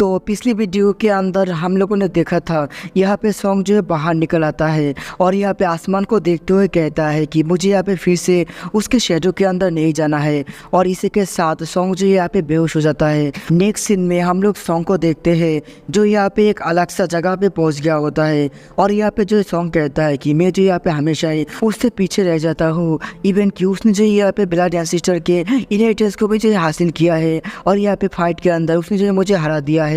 तो पिछली वीडियो के अंदर हम लोगों ने देखा था यहाँ पे सॉन्ग जो है बाहर निकल आता है और यहाँ पे आसमान को देखते हुए कहता है कि मुझे यहाँ पे फिर से उसके शैडो के अंदर नहीं जाना है। और इसी के साथ सॉन्ग जो यहाँ पे बेहोश हो जाता है। नेक्स्ट सीन में हम लोग सॉन्ग को देखते हैं जो यहाँ पे एक अलग सा जगह पे पहुँच गया होता है और यहाँ पे जो सॉन्ग कहता है कि मैं जो यहाँ पे हमेशा ही उससे पीछे रह जाता हूँ, इवन कि उसने जो यहाँ पे ब्लड एंसेस्टर के इनहेरिटेंस को भी जो हासिल किया है और यहाँ पे फाइट के अंदर उसने जो है मुझे हरा दिया है।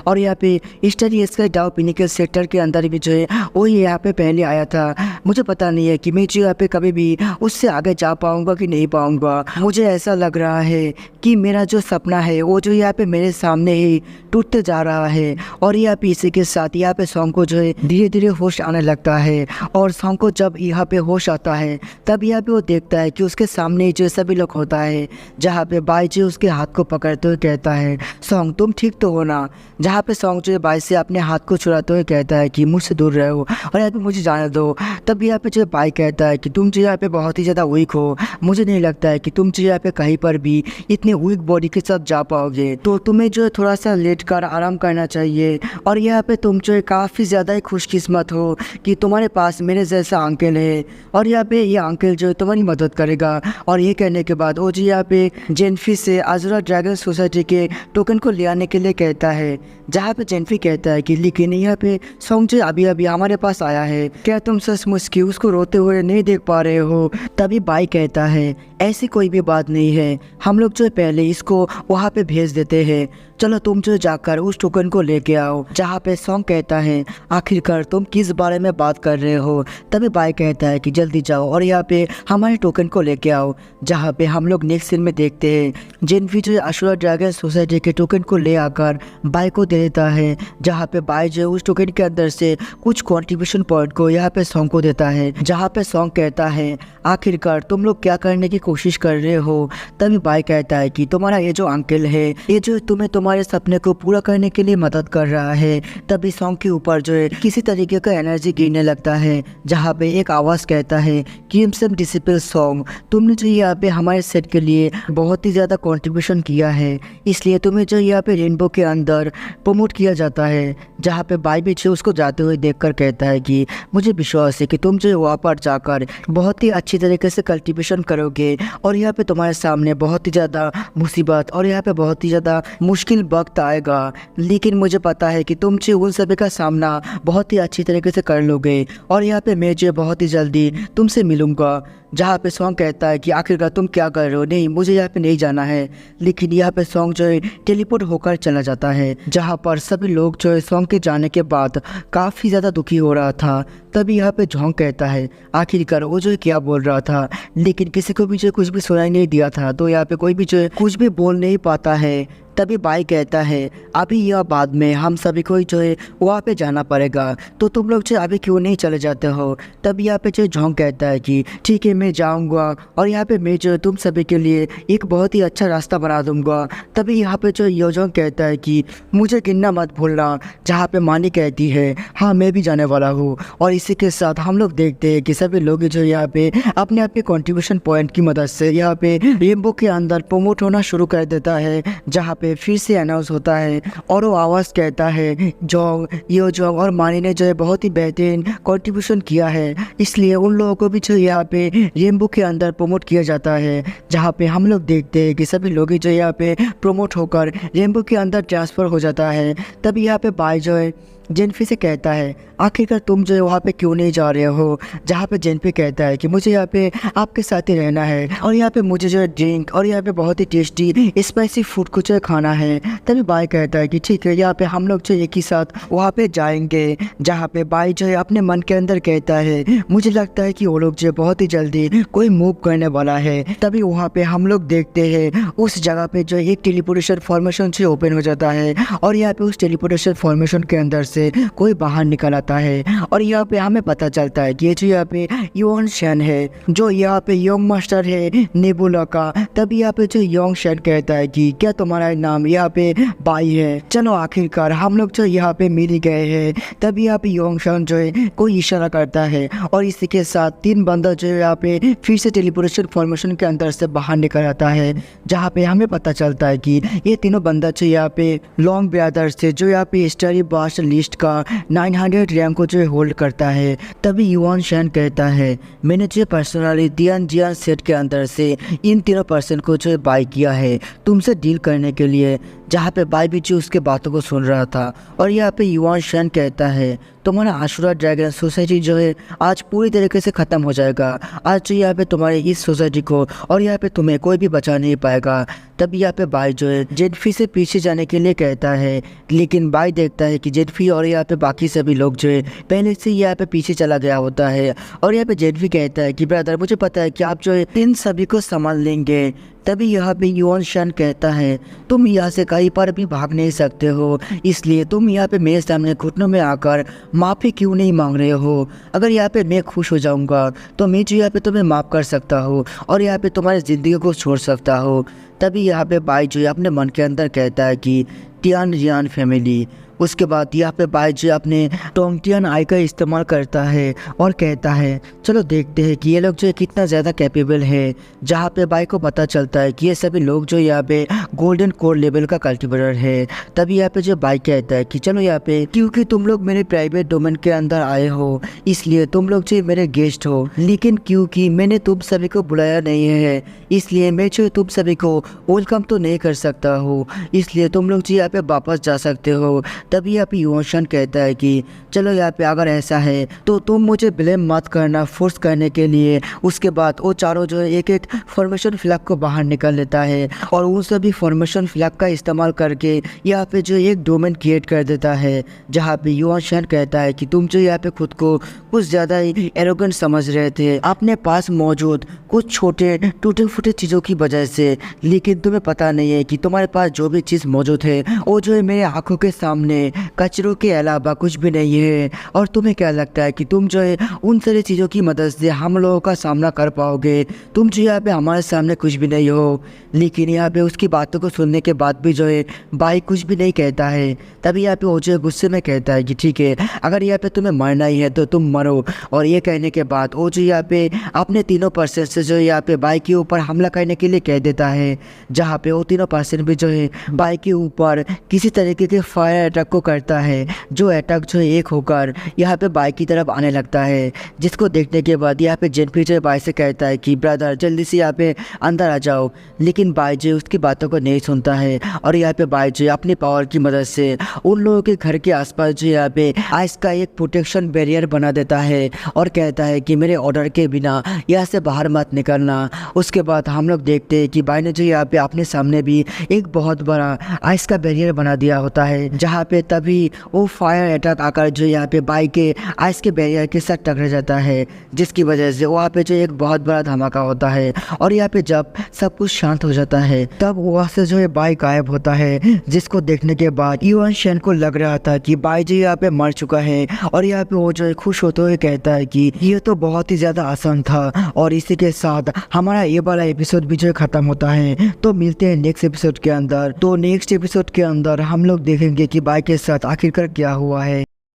और यहाँ पे स्टडी इसका डाउ पिनिकल सेक्टर के अंदर भी जो है वो यहाँ पे पहले आया था। मुझे पता नहीं है कि मैं जो यहाँ पे कभी भी उससे आगे जा पाऊंगा कि नहीं पाऊंगा। मुझे ऐसा लग रहा है कि मेरा जो सपना है वो जो यहाँ पे मेरे सामने ही टूटते जा रहा है। और यहाँ पे इसी के साथ यहाँ पे सॉन्ग को जो है धीरे धीरे होश आने लगता है। और सॉन्ग को जब यहाँ पे होश आता है तब यहाँ पे वो देखता है कि उसके सामने जो सभी लोग होता है, जहाँ पे बाई जो उसके हाथ को पकड़ते हुए कहता है सॉन्ग तुम ठीक तो हो ना। जहाँ पे सॉन्ग जो है बाई से अपने हाथ को छुड़ाते हुए कहता है कि मुझसे दूर रहो और यहाँ पे मुझे जाने दो। तब यहाँ पे जो बाई कहता है कि तुम जो यहाँ पे बहुत ही ज़्यादा वीक हो, मुझे नहीं लगता है कि तुम जो यहाँ पे कहीं पर भी इतनी वीक बॉडी के साथ जा पाओगे, तो तुम्हें जो है थोड़ा सा लेट कर आराम करना चाहिए। और यहाँ पे तुम जो है काफ़ी ज़्यादा ही खुशकिस्मत हो कि तुम्हारे पास मेरे जैसा अंकल है और यहाँ पे ये अंकल जो है तुम्हारी मदद करेगा। और ये कहने के बाद वो जी यहाँ पे जेनफी से अज़ुरा ड्रैगन सोसाइटी के टोकन को ले आने के लिए कहता है। जहाँ पे जेनफी कहता है कि लेकिन यहाँ पे सॉन्ग जो अभी अभी हमारे पास आया है, क्या तुम सचमुच की उसको रोते हुए नहीं देख पा रहे हो। तभी बाई कहता है ऐसी कोई भी बात नहीं है, हम लोग जो है पहले इसको वहाँ पे भेज देते हैं, चलो तुम जो जाकर उस टोकन को लेके आओ। जहाँ पे सॉन्ग कहता है आखिरकार तुम किस बारे में बात कर रहे हो। तभी बाई कहता है कि जल्दी जाओ और यहाँ पे हमारे टोकन को लेके आओ। जहाँ पे हम लोग नेक्स्ट सीन में देखते हैं जेनफी जो अज़ुरा ड्रैगन सोसाइटी के टोकन को ले आकर बाई को दे देता है। जहाँ पे बाई जो उस टोकन के अंदर से कुछ कॉन्ट्रीब्यूशन पॉइंट को यहाँ पे सॉन्ग को देता है। जहाँ पे सॉन्ग कहता है आखिरकार तुम लोग क्या करने की कोशिश कर रहे हो। तभी बाई कहता है कि तुम्हारा ये जो अंकल है ये जो तुम्हें तुम्हारे सपने को पूरा करने के लिए मदद कर रहा है। तभी सॉन्ग के ऊपर जो है किसी तरीके का एनर्जी गिरने लगता है। जहाँ पे एक आवाज़ कहता है क्रिम्सन डिसिपल सॉन्ग, तुमने जो यहाँ पे हमारे सेट के लिए बहुत ही ज़्यादा कंट्रीब्यूशन किया है, इसलिए तुम्हें जो यहाँ पे रेनबो के अंदर प्रमोट किया जाता है। जहाँ पे बाई भी उसको जाते हुए देखकर कहता है कि मुझे विश्वास है कि तुम जो वहाँ पर जाकर बहुत ही अच्छी तरीके से कल्टिवेशन करोगे और यहाँ पे तुम्हारे सामने बहुत ही ज़्यादा मुसीबत और यहाँ पे बहुत ही ज़्यादा मुश्किल वक्त आएगा, लेकिन मुझे पता है कि तुम जो उन सभी का सामना बहुत ही अच्छी तरीके से कर लोगे और यहाँ पे मैं जो बहुत ही जल्दी तुमसे मिलूँगा। जहाँ पे सॉन्ग कहता है कि आखिरकार तुम क्या कर रहे हो, नहीं मुझे यहाँ पे नहीं जाना है। लेकिन यहाँ पे सॉन्ग जो है टेलीपोर्ट होकर चला जाता है। जहाँ पर सभी लोग जो है सॉन्ग के जाने के बाद काफ़ी ज़्यादा दुखी हो रहा था। तभी यहाँ पे जॉन्ग कहता है आखिरकार वो जो है क्या बोल रहा था, लेकिन किसी को भी जो कुछ भी सुनाई नहीं दिया था, तो यहाँ पे कोई भी जो है कुछ भी बोल नहीं पाता है। तभी बाई कहता है अभी या बाद में हम सभी को जो है वहाँ पे जाना पड़ेगा, तो तुम लोग जो अभी क्यों नहीं चले जाते हो। तब यहाँ पे जो जॉन्ग कहता है कि ठीक है मैं जाऊँगा और यहाँ पे मैं जो तुम सभी के लिए एक बहुत ही अच्छा रास्ता बना दूँगा। तभी यहाँ पे जो योजोंग कहता है कि मुझे गिनना मत भूलना। जहाँ पे मानी कहती है हाँ मैं भी जाने वाला हूँ। और इसी के साथ हम लोग देखते हैं कि सभी लोग जो यहाँ पे अपने अपने कॉन्ट्रीब्यूशन पॉइंट की मदद से यहाँ पे रेनबो के अंदर प्रमोट होना शुरू कर देता है। जहाँ पे फिर से अनाउंस होता है और वो आवाज़ कहता है जोंग, योजोंग और मानी ने जो है बहुत ही बेहतरीन कंट्रीब्यूशन किया है, इसलिए उन लोगों को भी जो यहाँ पे रेनबो के अंदर प्रमोट किया जाता है। जहाँ पे हम लोग देखते हैं कि सभी लोग जो यहाँ पे प्रमोट होकर रेनबो के अंदर ट्रांसफ़र हो जाता है। तभी यहाँ पे बाई जो है जेनफी से कहता है आखिरकार तुम जो है वहाँ पे क्यों नहीं जा रहे हो। जहाँ पे जेनफी कहता है कि मुझे यहाँ पे आपके साथ ही रहना है और यहाँ पे मुझे जो है ड्रिंक और यहाँ पे बहुत ही टेस्टी स्पाइसी फूड कुछ खाना है। तभी बाई कहता है कि ठीक है यहाँ पे हम लोग जो एक ही साथ वहाँ पे जाएंगे। जहाँ पे बाई जो है अपने मन के अंदर कहता है मुझे लगता है कि वो लोग जो बहुत ही जल्दी कोई मूव करने वाला है। तभी वहाँ पे हम लोग देखते हैं उस जगह पे जो एक टेलीपोर्टेशन फॉर्मेशन से ओपन हो जाता है और यहाँ पे उस टेलीपोर्टेशन फॉर्मेशन के अंदर से से कोई बाहर निकल आता है और यहाँ पे हमें पता चलता है कि ये जो यहाँ पे युआन शैन है, जो यहाँ पे यंग मास्टर है नेबुला का। तभी यहाँ पे जो यंग शैन कहता है कि क्या तुम्हारा नाम यहाँ पे बाई है? चलो आखिरकार हम लोग जो यहाँ पे मिल ही गए हैं। तभी यहाँ पे यंग शैन जो है कोई इशारा करता है और इसी के साथ 3 बंदा जो यहाँ पे फिर से टेलीपोर्टेशन फॉर्मेशन के अंदर से बाहर निकल आता है, जहाँ पे हमें पता चलता है कि ये तीनों बंदा जो यहाँ पे लॉन्ग ब्रदर्स थे, जो यहाँ पे स्टोरी बास्ट लिस्ट का 900 रैंक को जो होल्ड करता है। तभी युआन शैन कहता है मैंने जो पर्सनली दियान जियान सेट के अंदर से इन तीनों पर्सन को जो बाय किया है तुमसे डील करने के लिए, जहाँ पे बाई भी जो उसके बातों को सुन रहा था। और यहाँ पे युआन शैन कहता है तुम्हारा आशुरा ड्रैगन सोसाइटी जो है आज पूरी तरीके से ख़त्म हो जाएगा। आज जो यहाँ पे तुम्हारे इस सोसाइटी को और यहाँ पे तुम्हें कोई भी बचा नहीं पाएगा। तब यहाँ पे बाई जो है जेडफी से पीछे जाने के लिए कहता है, लेकिन बाई देखता है कि जेडफी और यहाँ पे बाकी सभी लोग जो है पहले से यहाँ पे पीछे चला गया होता है। और यहाँ पे जेडफी कहता है कि ब्रदर मुझे पता है कि आप जो है इन सभी को संभाल लेंगे। तभी यहाँ पे युआन शैन कहता है तुम यहाँ से कहीं पर भी भाग नहीं सकते हो, इसलिए तुम यहाँ पे मेरे सामने घुटनों में आकर माफ़ी क्यों नहीं मांग रहे हो? अगर यहाँ पे मैं खुश हो जाऊँगा तो मैं जो यहाँ पे तुम्हें माफ़ कर सकता हूँ और यहाँ पे तुम्हारी ज़िंदगी को छोड़ सकता हूँ। तभी यहाँ पे बाई जो है अपने मन के अंदर कहता है कि टियान रियान फैमिली। उसके बाद यहाँ पे बाई जो अपने टोंगटियन आई का इस्तेमाल करता है और कहता है चलो देखते हैं कि ये लोग जो है कितना ज़्यादा कैपेबल है। जहाँ पे बाई को पता चलता है कि ये सभी लोग जो यहाँ पे गोल्डन कोर लेवल का कल्टिवेटर है। तभी यहाँ पे जो बाई कहता है कि चलो यहाँ पे क्योंकि तुम लोग मेरे प्राइवेट डोमेन के अंदर आए हो इसलिए तुम लोग जो मेरे गेस्ट हो, लेकिन क्योंकि मैंने तुम सभी को बुलाया नहीं है इसलिए मैं जो तुम सभी को वेलकम तो नहीं कर सकता हूँ, इसलिए तुम लोग जो यहाँ पे वापस जा सकते हो। तभी यहाँ पे युआन शैन कहता है कि चलो यहाँ पे अगर ऐसा है तो तुम मुझे ब्लेम मत करना फोर्स करने के लिए। उसके बाद वो चारों जो है एक एक फॉर्मेशन फ्लैग को बाहर निकाल लेता है और उन सभी फॉर्मेशन फ्लैग का इस्तेमाल करके यहाँ पे जो एक डोमेन क्रिएट कर देता है। जहाँ पे युआन शैन कहता है कि तुम जो यहाँ पे खुद को कुछ ज़्यादा ही एरोगेंट समझ रहे थे अपने पास मौजूद कुछ छोटे टूटे फूटे चीज़ों की वजह से, लेकिन तुम्हें पता नहीं है कि तुम्हारे पास जो भी चीज़ मौजूद है वो जो है मेरे आंखों के सामने कचरों के अलावा कुछ भी नहीं है। और तुम्हें क्या लगता है कि तुम जो है उन सारी चीज़ों की मदद से हम लोगों का सामना कर पाओगे? तुम जो यहाँ पे हमारे सामने कुछ भी नहीं हो। लेकिन यहाँ पे उसकी बातों को सुनने के बाद भी जो है बाई कुछ भी नहीं कहता है। तभी यहाँ पे वो जो गुस्से में कहता है कि ठीक है अगर यहाँ पे तुम्हें मरना ही है तो तुम मरो। और ये कहने के बाद वो जो यहाँ पे अपने तीनों पर्सन से जो यहाँ पे बाई के ऊपर हमला करने के लिए कह देता है। जहाँ पे वो तीनों पर्सन भी जो है बाई के ऊपर किसी तरीके के फायर अटैक को करता है, जो अटैक जो है एक होकर यहाँ पे बाई की तरफ आने लगता है। जिसको देखने के बाद यहाँ पे जेनफी जो बाई से कहता है कि ब्रदर जल्दी से यहाँ पे अंदर आ जाओ, लेकिन बाई जो उसकी बातों को नहीं सुनता है। और यहाँ पे बाई जो अपनी पावर की मदद से उन लोगों के घर के आसपास जो यहाँ पे आइस का एक प्रोटेक्शन बैरियर बना देता है और कहता है कि मेरे ऑर्डर के बिना यहाँ से बाहर मत निकलना। उसके बाद हम लोग देखते हैं कि बाई ने जो यहाँ पे अपने सामने भी एक बहुत बड़ा आइस का बैरियर बना दिया होता है। जहाँ पे तभी वो फायर अटैक आकर जो यहाँ पे बाई के आइस के बैरियर के साथ टकरा जाता है, जिसकी वजह से वहाँ पे जो एक बहुत बड़ा धमाका होता है। और यहाँ पे जब सब कुछ शांत हो जाता है तब वहाँ से जो है बाई गायब होता है। जिसको देखने के बाद युआन शैन को लग रहा था कि बाई जो यहाँ पे मर चुका है। और यहाँ पे वो जो है खुश होते हुए कहता है कि ये तो बहुत ही ज़्यादा आसान था। और इसी के साथ हमारा ये वाला एपिसोड भी जो है ख़त्म होता है। तो मिलते हैं नेक्स्ट एपिसोड के अंदर। तो नेक्स्ट एपिसोड के अंदर हम लोग देखेंगे कि बाई के साथ आखिरकार क्या हुआ है।